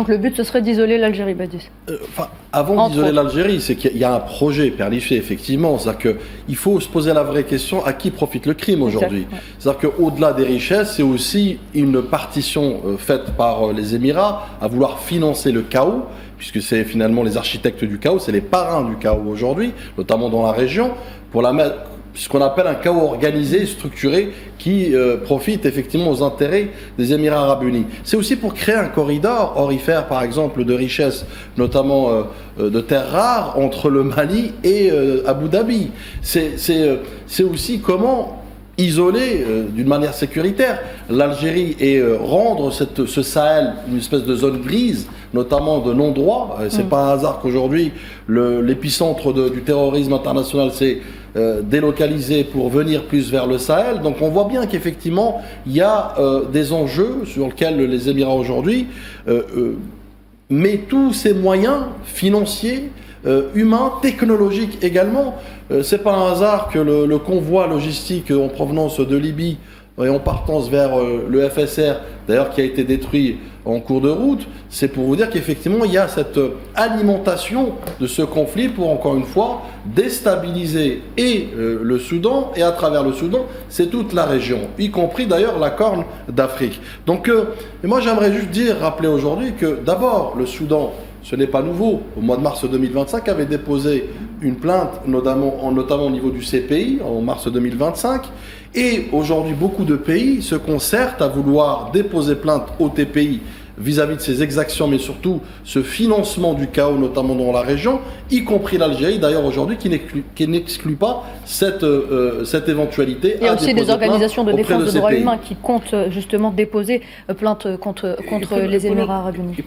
Donc le but, ce serait d'isoler l'Algérie, Badis. Avant d'isoler l'Algérie, c'est qu'il y a un projet perniché, effectivement. C'est-à-dire qu'il faut se poser la vraie question, à qui profite le crime aujourd'hui? Ouais. C'est-à-dire qu'au-delà des richesses, c'est aussi une partition faite par les Émirats à vouloir financer le chaos, puisque c'est finalement les architectes du chaos, c'est les parrains du chaos aujourd'hui, notamment dans la région, pour la mettre ce qu'on appelle un chaos organisé, structuré, qui profite effectivement aux intérêts des Émirats Arabes Unis. C'est aussi pour créer un corridor orifère, par exemple, de richesses, notamment de terres rares, entre le Mali et Abu Dhabi. C'est aussi comment isoler d'une manière sécuritaire l'Algérie et rendre ce Sahel une espèce de zone grise, notamment de non-droit. C'est pas un hasard qu'aujourd'hui l'épicentre du terrorisme international s'est délocalisé pour venir plus vers le Sahel. Donc on voit bien qu'effectivement il y a des enjeux sur lesquels les Émirats aujourd'hui mettent tous ces moyens financiers, humains, technologiques également. C'est pas un hasard que le convoi logistique en provenance de Libye et en partance vers le FSR, d'ailleurs qui a été détruit en cours de route, c'est pour vous dire qu'effectivement il y a cette alimentation de ce conflit pour encore une fois déstabiliser le Soudan et à travers le Soudan, c'est toute la région, y compris d'ailleurs la Corne d'Afrique. Donc moi j'aimerais juste rappeler aujourd'hui que d'abord le Soudan, ce n'est pas nouveau. Au mois de mars 2025, avait déposé une plainte, notamment au niveau du CPI, en mars 2025. Et aujourd'hui, beaucoup de pays se concertent à vouloir déposer plainte au TPI vis-à-vis de ces exactions, mais surtout ce financement du chaos, notamment dans la région, y compris l'Algérie, d'ailleurs aujourd'hui, qui n'exclut pas cette éventualité. Il y a aussi des organisations de défense des droits humains qui comptent justement déposer plainte contre les Émirats Arabes Unis.